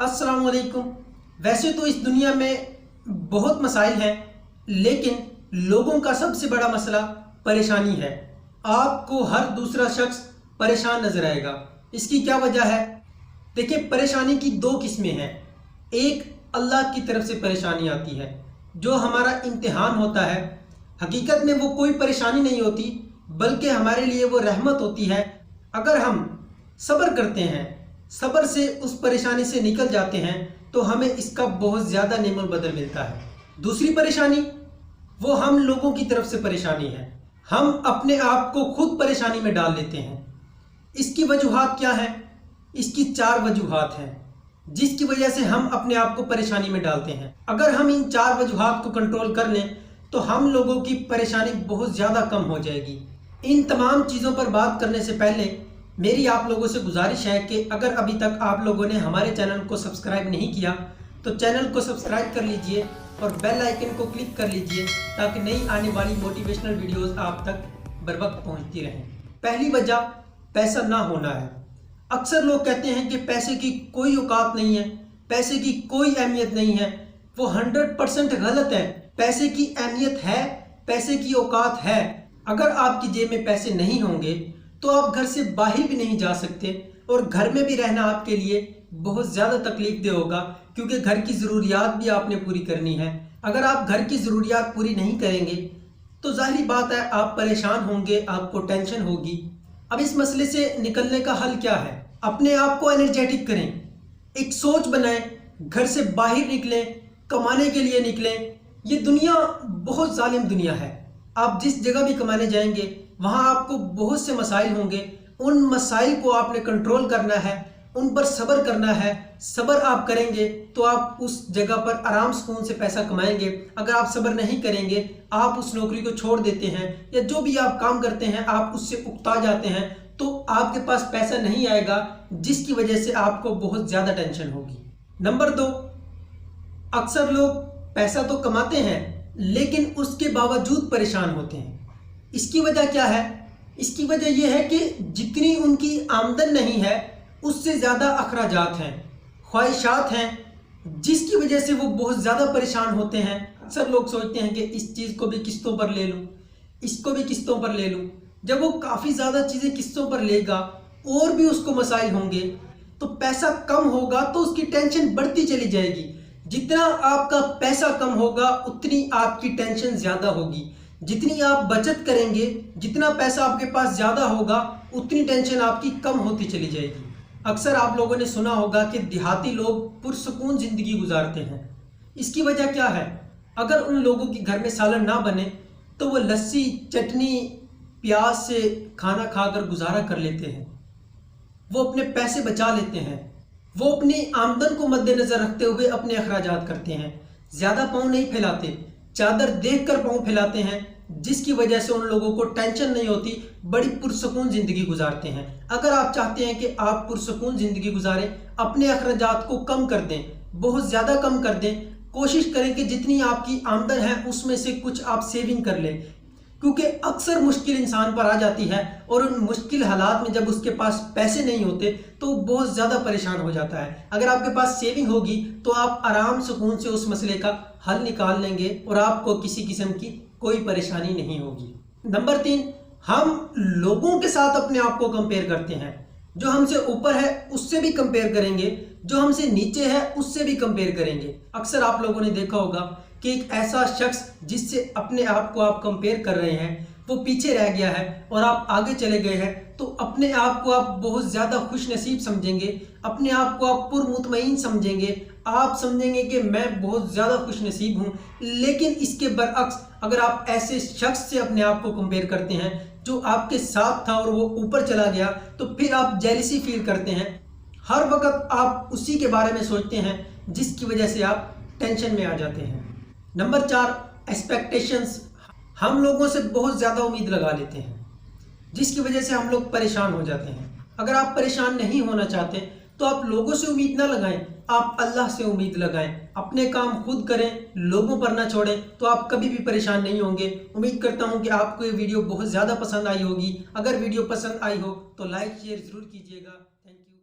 अस्सलाम वालेकुम। वैसे तो इस दुनिया में बहुत मसाइल हैं, लेकिन लोगों का सबसे बड़ा मसला परेशानी है। आपको हर दूसरा शख्स परेशान नजर आएगा। इसकी क्या वजह है? देखिए, परेशानी की दो किस्में हैं। एक अल्लाह की तरफ से परेशानी आती है, जो हमारा इम्तिहान होता है। हकीकत में वो कोई परेशानी नहीं होती, बल्कि हमारे लिए वो रहमत होती है। अगर हम सब्र करते हैं, सब्र से उस परेशानी से निकल जाते हैं, तो हमें इसका बहुत ज़्यादा नेमल बदल मिलता है। दूसरी परेशानी वो हम लोगों की तरफ से परेशानी है। हम अपने आप को खुद परेशानी में डाल लेते हैं। इसकी वजूहात क्या है? इसकी 4 वजूहात हैं जिसकी वजह से हम अपने आप को परेशानी में डालते हैं। अगर हम इन 4 वजूहात को कंट्रोल कर लें तो हम लोगों की परेशानी बहुत ज़्यादा कम हो जाएगी। इन तमाम चीज़ों पर बात करने से पहले मेरी आप लोगों से गुजारिश है कि अगर अभी तक आप लोगों ने हमारे चैनल को सब्सक्राइब नहीं किया तो चैनल को सब्सक्राइब कर लीजिए और बेल आइकन को क्लिक कर लीजिए, ताकि नई आने वाली मोटिवेशनल वीडियोस आप तक बर वक्त पहुँचती रहें। पहली वजह पैसा ना होना है। अक्सर लोग कहते हैं कि पैसे की कोई औकात नहीं है, पैसे की कोई अहमियत नहीं है। वो 100% गलत है। पैसे की अहमियत है, पैसे की औकात है। अगर आपकी जेब में पैसे नहीं होंगे तो आप घर से बाहर भी नहीं जा सकते, और घर में भी रहना आपके लिए बहुत ज़्यादा तकलीफ दे होगा, क्योंकि घर की ज़रूरियात भी आपने पूरी करनी है। अगर आप घर की ज़रूरियात पूरी नहीं करेंगे तो ज़ाहिर बात है आप परेशान होंगे, आपको टेंशन होगी। अब इस मसले से निकलने का हल क्या है? अपने आप को एनर्जेटिक करें, एक सोच बनाएं, घर से बाहर निकलें, कमाने के लिए निकलें। ये दुनिया बहुत जालिम दुनिया है। आप जिस जगह भी कमाने जाएंगे वहाँ आपको बहुत से मसाइल होंगे। उन मसाइल को आपने कंट्रोल करना है, उन पर सब्र करना है। सब्र आप करेंगे तो आप उस जगह पर आराम सुकून से पैसा कमाएंगे। अगर आप सब्र नहीं करेंगे, आप उस नौकरी को छोड़ देते हैं या जो भी आप काम करते हैं आप उससे उकता जाते हैं, तो आपके पास पैसा नहीं आएगा, जिसकी वजह से आपको बहुत ज़्यादा टेंशन होगी। नंबर 2, अक्सर लोग पैसा तो कमाते हैं लेकिन उसके बावजूद परेशान होते हैं। इसकी वजह क्या है? इसकी वजह यह है कि जितनी उनकी आमदन नहीं है उससे ज़्यादा अखराजात हैं, ख्वाहिशात हैं, जिसकी वजह से वो बहुत ज़्यादा परेशान होते हैं। अक्सर लोग सोचते हैं कि इस चीज़ को भी किस्तों पर ले लूँ, इसको भी किस्तों पर ले लूँ। जब वो काफ़ी ज़्यादा चीज़ें किस्तों पर लेगा और भी उसको मसाइल होंगे, तो पैसा कम होगा तो उसकी टेंशन बढ़ती चली जाएगी। जितना आपका पैसा कम होगा उतनी आपकी टेंशन ज़्यादा होगी। जितनी आप बचत करेंगे, जितना पैसा आपके पास ज़्यादा होगा, उतनी टेंशन आपकी कम होती चली जाएगी। अक्सर आप लोगों ने सुना होगा कि देहाती लोग पुरसुकून ज़िंदगी गुजारते हैं। इसकी वजह क्या है? अगर उन लोगों के घर में सालन ना बने तो वो लस्सी, चटनी, प्याज से खाना खाकर गुजारा कर लेते हैं। वो अपने पैसे बचा लेते हैं। वो अपनी आमदन को मद्देनज़र रखते हुए अपने अखराजात करते हैं। ज़्यादा पाँव नहीं फैलाते, चादर देखकर पाँव फैलाते हैं, जिसकी वजह से उन लोगों को टेंशन नहीं होती, बड़ी पुरसुकून ज़िंदगी गुजारते हैं। अगर आप चाहते हैं कि आप पुरसुकून ज़िंदगी गुजारें, अपने अखराजात को कम कर दें, बहुत ज़्यादा कम कर दें। कोशिश करें कि जितनी आपकी आमदन है उसमें से कुछ आप सेविंग कर लें, क्योंकि अक्सर मुश्किल इंसान पर आ जाती है और उन मुश्किल हालात में जब उसके पास पैसे नहीं होते तो बहुत ज़्यादा परेशान हो जाता है। अगर आपके पास सेविंग होगी तो आप आराम सुकून से उस मसले का हल निकाल लेंगे और आपको किसी किस्म की कोई परेशानी नहीं होगी। नंबर 3, हम लोगों के साथ अपने आप को कंपेयर करते हैं। जो हमसे ऊपर है उससे भी कंपेयर करेंगे, जो हमसे नीचे है उससे भी कंपेयर करेंगे। अक्सर आप लोगों ने देखा होगा कि एक ऐसा शख्स जिससे अपने आप को आप कंपेयर कर रहे हैं वो पीछे रह गया है और आप आगे चले गए हैं, तो अपने आप को आप बहुत ज़्यादा खुश नसीब समझेंगे, अपने आप को आप पुरमुतमईन समझेंगे। आप समझेंगे कि मैं बहुत ज़्यादा खुश नसीब हूँ। लेकिन इसके बरअक्स अगर आप ऐसे शख्स से अपने आप को कंपेयर करते हैं जो आपके साथ था और वो ऊपर चला गया, तो फिर आप जेलसी फील करते हैं। हर वक्त आप उसी के बारे में सोचते हैं, जिसकी वजह से आप टेंशन में आ जाते हैं। Number 4, expectations. हम लोगों से बहुत ज़्यादा उम्मीद लगा लेते हैं, जिसकी वजह से हम लोग परेशान हो जाते हैं। अगर आप परेशान नहीं होना चाहते तो आप लोगों से उम्मीद ना लगाएं, आप अल्लाह से उम्मीद लगाएं। अपने काम खुद करें, लोगों पर ना छोड़ें, तो आप कभी भी परेशान नहीं होंगे। उम्मीद करता हूं कि आपको ये वीडियो बहुत ज़्यादा पसंद आई होगी। अगर वीडियो पसंद आई हो तो लाइक शेयर ज़रूर कीजिएगा। Thank you.